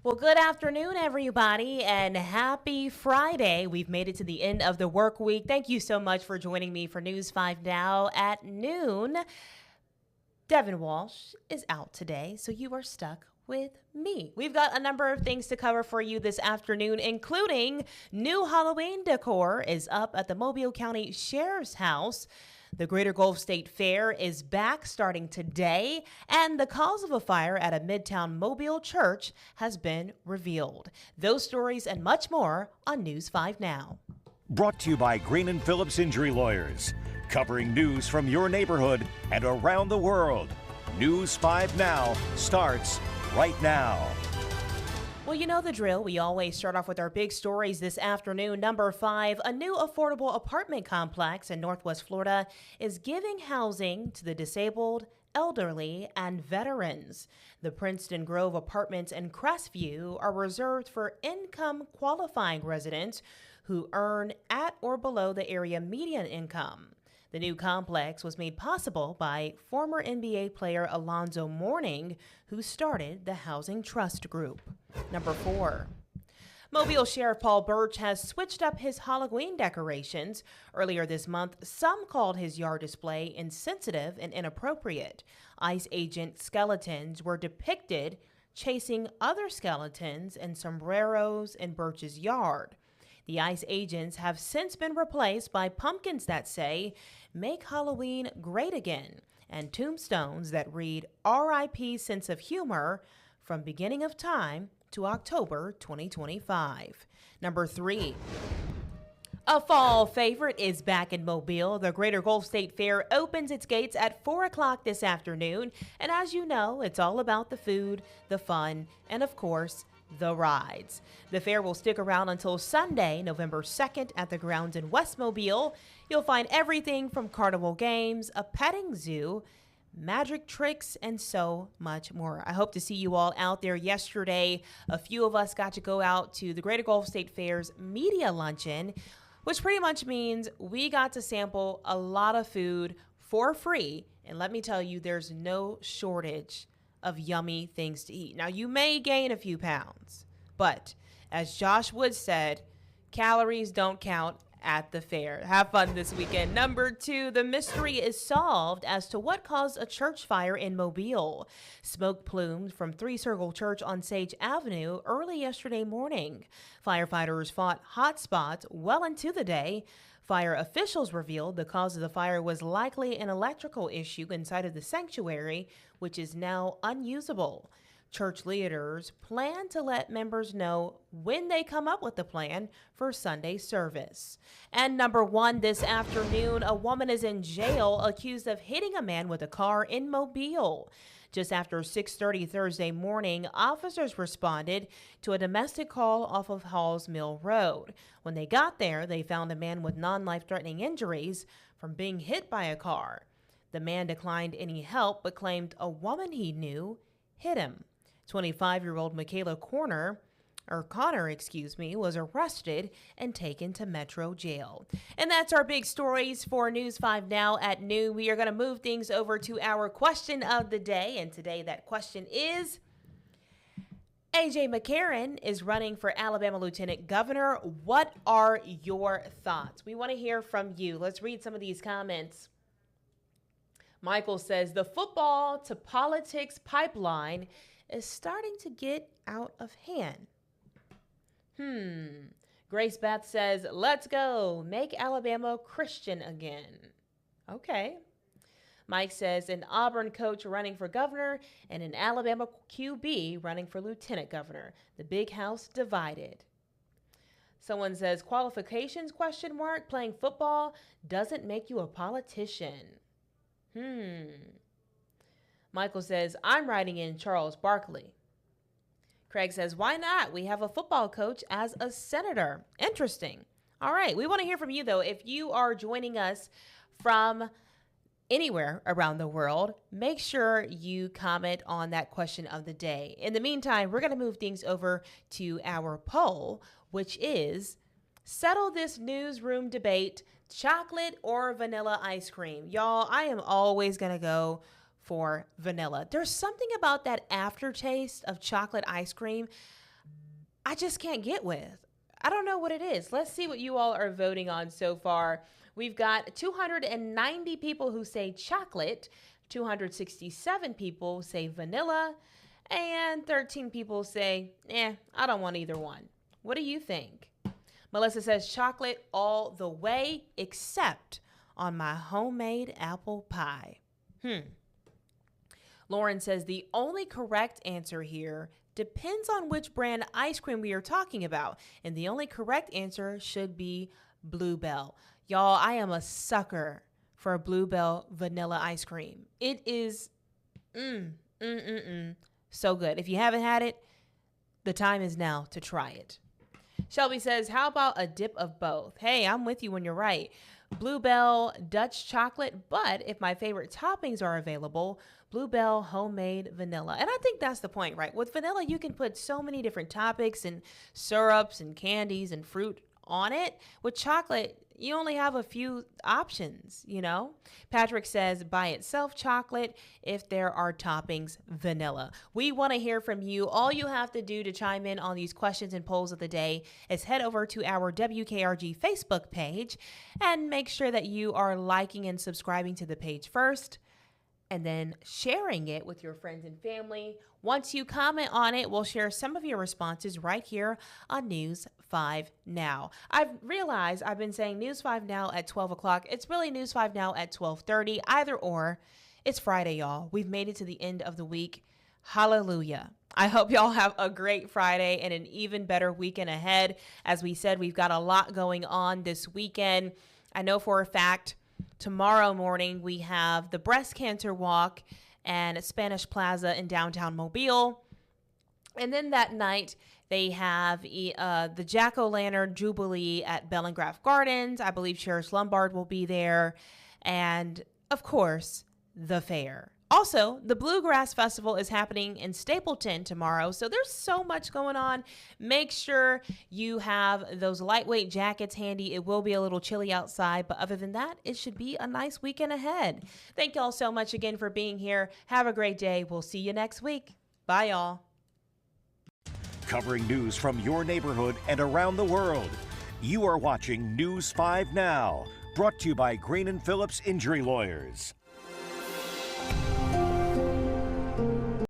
Well, good afternoon, everybody, and happy Friday. We've made it to the end of the work week. Thank you so much for joining me for News 5 Now at noon. Devin Walsh is out today, so you are stuck with me. We've got a number of things to cover for you this afternoon, including new Halloween decor is up at the Mobile County Sheriff's House. The Greater Gulf State Fair is back starting today, and the cause of a fire at a midtown Mobile church has been revealed. Those stories and much more on News 5 Now. Brought to you by Green and Phillips Injury Lawyers, covering news from your neighborhood and around the world. News 5 Now starts right now. Well, you know the drill. We always start off with our big stories this afternoon. Number 5, a new affordable apartment complex in Northwest Florida is giving housing to the disabled, elderly, and veterans. The Princeton Grove Apartments in Crestview are reserved for income qualifying residents who earn at or below the area median income. The new complex was made possible by former NBA player Alonzo Mourning, who started the Housing Trust Group. Number 4. Mobile Sheriff Paul Birch has switched up his Halloween decorations. Earlier this month, some called his yard display insensitive and inappropriate. ICE agent skeletons were depicted chasing other skeletons and sombreros in Birch's yard. The ICE agents have since been replaced by pumpkins that say, "Make Halloween great again," and tombstones that read, "R.I.P. sense of humor from beginning of time to October 2025. Number 3. A fall favorite is back in Mobile. The Greater Gulf State Fair opens its gates at 4 o'clock this afternoon. And as you know, it's all about the food, the fun, and of course, the rides. The fair will stick around until Sunday, November 2nd at the grounds in West Mobile. You'll find everything from carnival games, a petting zoo, magic tricks, and so much more. I hope to see you all out there. Yesterday, a few of us got to go out to the Greater Gulf State Fair's media luncheon, which pretty much means we got to sample a lot of food for free. And let me tell you, there's no shortage of yummy things to eat. Now, you may gain a few pounds, but as Josh Wood said, calories don't count at the fair. Have fun this weekend. Number 2, the mystery is solved as to what caused a church fire in Mobile. Smoke plumed from Three Circle Church on Sage Avenue early yesterday morning. Firefighters fought hot spots well into the day. Fire officials revealed the cause of the fire was likely an electrical issue inside of the sanctuary, which is now unusable. Church leaders plan to let members know when they come up with the plan for Sunday service. And number 1 this afternoon, a woman is in jail accused of hitting a man with a car in Mobile. Just after 6:30 Thursday morning, officers responded to a domestic call off of Halls Mill Road. When they got there, they found a man with non-life-threatening injuries from being hit by a car. The man declined any help but claimed a woman he knew hit him. 25-year-old Michaela Connor, was arrested and taken to Metro Jail. And that's our big stories for News 5 Now at noon. We are going to move things over to our question of the day. And today that question is, A.J. McCarron is running for Alabama Lieutenant Governor. What are your thoughts? We want to hear from you. Let's read some of these comments. Michael says, the football to politics pipeline is starting to get out of hand. Grace Beth says, let's go. Make Alabama Christian again. Okay. Mike says, an Auburn coach running for governor and an Alabama QB running for lieutenant governor. The big house divided. Someone says, qualifications, ? Playing football doesn't make you a politician. Michael says, I'm writing in Charles Barkley. Craig says, why not? We have a football coach as a senator. Interesting. All right. We want to hear from you, though. If you are joining us from anywhere around the world, make sure you comment on that question of the day. In the meantime, we're going to move things over to our poll, which is settle this newsroom debate, chocolate or vanilla ice cream. Y'all, I am always going to go for vanilla. There's something about that aftertaste of chocolate ice cream. I just can't get with. I don't know what it is. Let's see what you all are voting on so far. We've got 290 people who say chocolate, 267 people say vanilla, and 13 people say, I don't want either one. What do you think? Melissa says chocolate all the way, except on my homemade apple pie. Lauren says the only correct answer here depends on which brand ice cream we are talking about. And the only correct answer should be Bluebell. Y'all, I am a sucker for Bluebell vanilla ice cream. It is so good. If you haven't had it, the time is now to try it. Shelby says, how about a dip of both? Hey, I'm with you when you're right. Bluebell Dutch chocolate, but if my favorite toppings are available, Bluebell homemade vanilla. And I think that's the point, right? With vanilla, you can put so many different topics and syrups and candies and fruit on it. With chocolate, you only have a few options, you know? Patrick says by itself chocolate, if there are toppings, vanilla. We want to hear from you. All you have to do to chime in on these questions and polls of the day is head over to our WKRG Facebook page and make sure that you are liking and subscribing to the page first, and then sharing it with your friends and family. Once you comment on it, we'll share some of your responses right here on News 5 Now. I've realized I've been saying News 5 Now at 12 o'clock. It's really News 5 Now at 12:30, either or. It's Friday, y'all. We've made it to the end of the week. Hallelujah. I hope y'all have a great Friday and an even better weekend ahead. As we said, we've got a lot going on this weekend. I know for a fact, tomorrow morning, we have the Breast Cancer Walk and Spanish Plaza in downtown Mobile. And then that night, they have the Jack-O-Lantern Jubilee at Bellingraph Gardens. I believe Sheriff Lombard will be there. And, of course, the fair. Also, the Bluegrass Festival is happening in Stapleton tomorrow, so there's so much going on. Make sure you have those lightweight jackets handy. It will be a little chilly outside, but other than that, it should be a nice weekend ahead. Thank y'all so much again for being here. Have a great day. We'll see you next week. Bye, y'all. Covering news from your neighborhood and around the world. You are watching News 5 Now, brought to you by Green & Phillips Injury Lawyers.